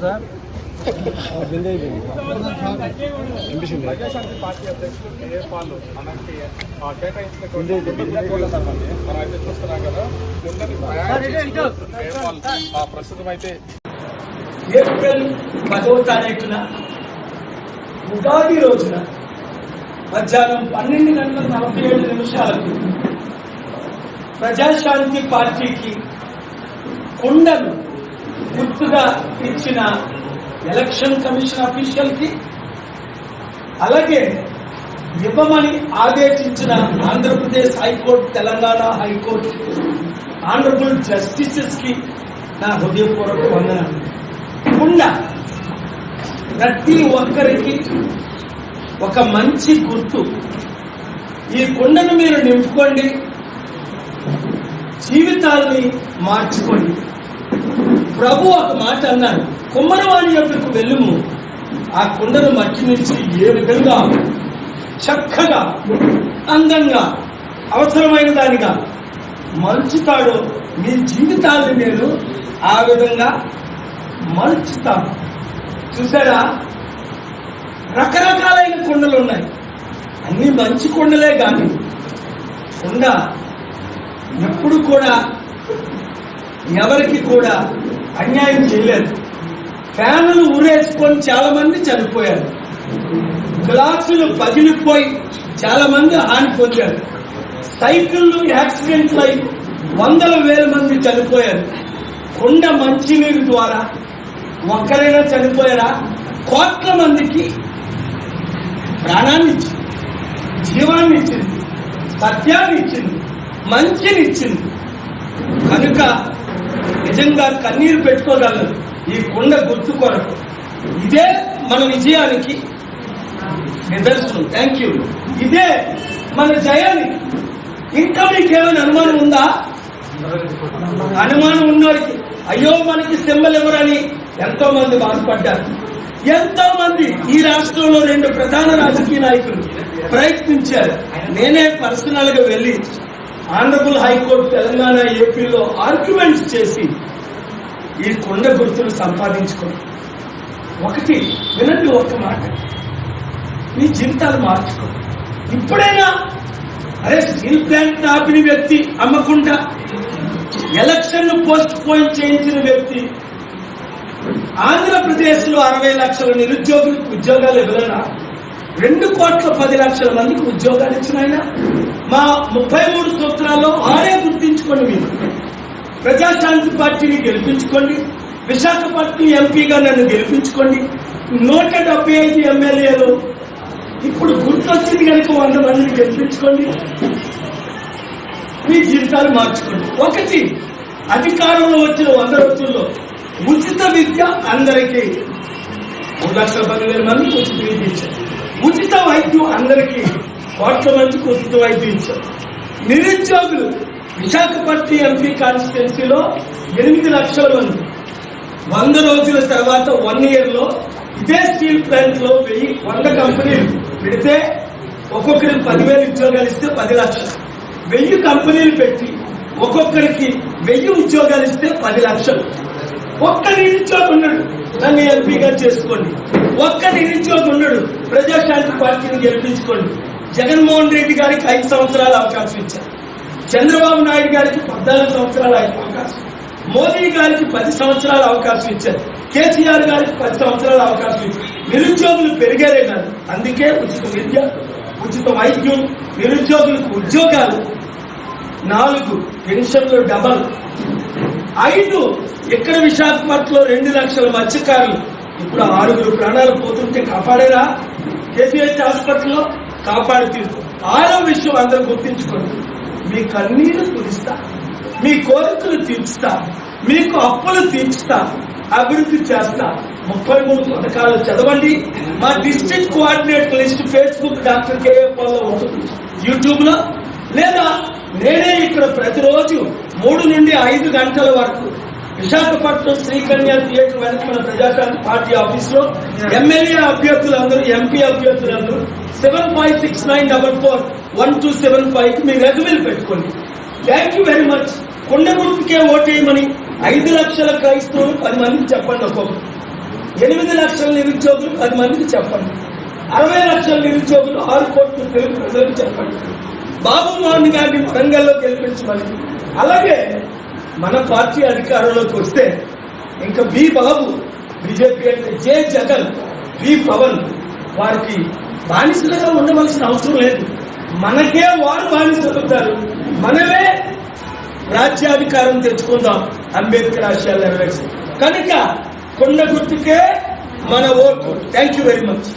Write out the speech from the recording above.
Sir Praja Shanti party అధ్యక్షులు KA Paul మనకి కేటాయించినటువంటి మనం అయితే చూస్తున్నాం కదా. కేఏ పాల్ ప్రస్తుతం అయితే ఏప్రిల్ 10వ తారీఖున ఉగాది రోజున మధ్యాహ్నం 12:47 ప్రజాశాంతి పార్టీకి కుండను గుర్తుగా ఇచ్చిన ఎలక్షన్ కమిషన్ అఫీషియల్ కి, అలాగే ఇవ్వమని ఆదేశించిన Andhra Pradesh high court, Telangana high court honourable justices కి నా హృదయపూర్వక వందనాలు. కుండ ప్రతి ఒక్కరికి ఒక మంచి గుర్తు. ఈ కుండను మీరు నింపుకోండి, జీవితాల్ని మార్చుకోండి. ప్రభు ఒక మాట అన్నాడు, కుమ్మరవాణి యొక్కకు వెళ్ళుము, ఆ కుండను మట్టి నుంచి ఏ విధంగా చక్కగా అందంగా అవసరమైన దానిగా మలుచుతాడో మీ జీవితాన్ని నేను ఆ విధంగా మలుచుతాను. చూసారా, రకరకాలైన కుండలు ఉన్నాయి, అన్ని మంచి కుండలే. కానీ కుండ ఎప్పుడు కూడా ఎవరికి కూడా అన్యాయం చేయలేదు. ఫ్యాన్లు ఊరేసుకొని చాలా మంది చనిపోయారు, గ్లాసులు పగిలిపోయి చాలా మంది హాని పొందారు, సైకిళ్ళు యాక్సిడెంట్లు అయి 100,000 మంది చనిపోయారు. కుండ మంచినీరు ద్వారా ఒక్కరైనా చనిపోయారా? కోట్ల మందికి ప్రాణాన్ని ఇచ్చింది, జీవాన్ని ఇచ్చింది, సత్యాన్ని ఇచ్చింది, మంచిని ఇచ్చింది. కనుక నిజంగా కన్నీరు పెట్టుకోగలరు ఈ కుండ గుర్తు కొరకు. ఇదే మన విజయానికి నిదర్శనం. Thank you. ఇదే మన జయానికి. ఇంకా మీకేమైనా అనుమానం ఉందా? అనుమానం ఉన్నవారికి అయ్యో మనకి సింబల్ ఎవరని ఎంతో మంది బాధపడ్డారు. ఎంతో మంది ఈ రాష్ట్రంలో 2 ప్రధాన రాజకీయ నాయకులు ప్రయత్నించారు. నేనే పర్సనల్ గా వెళ్ళి ఆనరబుల్ హైకోర్టు తెలంగాణ, ఏపీలో ఆర్గ్యుమెంట్స్ చేసి ఈ కొండ గుర్తులు సంపాదించుకోండి. ఒకటి వినండి, ఒక్క మాట, మీ జీవితాలు మార్చుకోండి. ఇప్పుడైనా అరే స్టీల్ ప్లాంట్ ఆపిన వ్యక్తి అమ్మకుండా ఎలక్షన్ పోస్ట్ పోన్ చేయించిన వ్యక్తి, ఆంధ్రప్రదేశ్ లో 60 లక్షల నిరుద్యోగులకు ఉద్యోగాలు ఇవ్వలేనా? 2,10,00,000 మందికి ఉద్యోగాలు ఇచ్చిన ఆయన మా 33 సూత్రాల్లో 6 గుర్తించుకోండి. మీరు ప్రజాశాంతి పార్టీని గెలిపించుకోండి, విశాఖపట్నం ఎంపీగా నన్ను గెలిపించుకోండి. 175 ఎమ్మెల్యేలు ఇప్పుడు గుర్తొచ్చింది కనుక 100 మందిని గెలిపించుకోండి. మీ జీవితాలు మార్చుకోండి. ఒకటి, అధికారంలో వచ్చిన 100 రోజుల్లో ఉచిత విద్య అందరికీ 3,10,000 మందికి ఉచిత విద్య ఇచ్చారు. ఉచిత వైద్యం అందరికీ కోట్ల మందికి ఉచిత వైద్యం ఇచ్చారు. నిరుద్యోగులు విశాఖపట్నం ఎంపీ కాన్స్టిట్యున్సీలో 8 లక్షల మంది 100 రోజుల తర్వాత 1 year లో ఇదే స్టీల్ ప్లాంట్ లో 100 కంపెనీలు పెడితే ఒక్కొక్కరికి 10,000 ఉద్యోగాలు ఇస్తే 10 లక్షలు. 1000 కంపెనీలు పెట్టి ఒక్కొక్కరికి 1000 ఉద్యోగాలు ఇస్తే 10 లక్షలు. ఒక్క నిరుద్యోగి ఉన్నాడు, నన్ను ఎంపీగా చేసుకోండి. ఒక్క నిరుద్యోగి ఉన్నాడు, ప్రజాశాంతి పార్టీని గెలిపించుకోండి. జగన్మోహన్ రెడ్డి గారికి 5 సంవత్సరాల అవకాశం ఇచ్చారు, చంద్రబాబు నాయుడు గారికి 14 సంవత్సరాల అవకాశం, మోదీ గారికి 10 సంవత్సరాల అవకాశం ఇచ్చారు, కేసీఆర్ గారికి 10 సంవత్సరాల అవకాశం ఇచ్చారు. నిరుద్యోగులు పెరిగారే కాదు. అందుకే ఉచిత విద్య, ఉచిత వైద్యం, నిరుద్యోగులకు ఉద్యోగాలు, 4 పెన్షన్లు డబల్, 5 ఇక్కడ విశాఖపట్నంలో 2 లక్షల మత్స్యకారులు ఇప్పుడు 6 ప్రాణాలు పోతుంటే కాపాడేరా? కేసీఆర్ హాస్పిటల్లో కాపాడుతూ. 6వ విషయం అందరూ గుర్తించుకోండి, మీ కన్నీరు తుడుస్తా, మీ కోరికలు తీర్చుతా, మీకు అప్పులు తీర్చుతా, అభివృద్ధి చేస్తా. 33 పథకాలు చదవండి. మా district coordinator list Facebook doctor K పాల్ లో ఉంటుంది, యూట్యూబ్ లో. లేదా నేనే ఇక్కడ ప్రతిరోజు 3 నుండి 5 గంటల వరకు విశాఖపట్నం శ్రీకన్య థియేటర్ వెనక మన ప్రజాశాంతి పార్టీ ఆఫీస్ లో ఎమ్మెల్యే అభ్యర్థులందరూ, ఎంపీ అభ్యర్థులందరూ 7569441275 మీ రెజ్యూమెలు పెట్టుకోండి. Thank you very much. కొండ గుర్తుకే ఓటేయమని 5 లక్షల క్రైస్తవులు 10 మందికి చెప్పండి. ఒక్కొక్కరు 8 లక్షల నిరుద్యోగులు 10 మందికి చెప్పండి. 60 లక్షల నిరుద్యోగులు 6 కోట్ల తెలుగు ప్రజలకు చెప్పండి. బాబు మోహన్ గారిని వరంగల్లో గెలిపించమని. అలాగే మన పార్టీ అధికారంలోకి వస్తే ఇంకా బి బాబు, బీజేపీ అంటే జే జగన్, బి పవన్ వారికి బానిసలుగా ఉండవలసిన అవసరం లేదు. మనకే వారు బానిసలు అవుతారు. మనమే రాజ్యాధికారం తెచ్చుకుందాం. అంబేద్కర్ ఆశయాలు నెరవేర్చి కనుక కొండ గుర్తుకే మన vote. Thank you very much.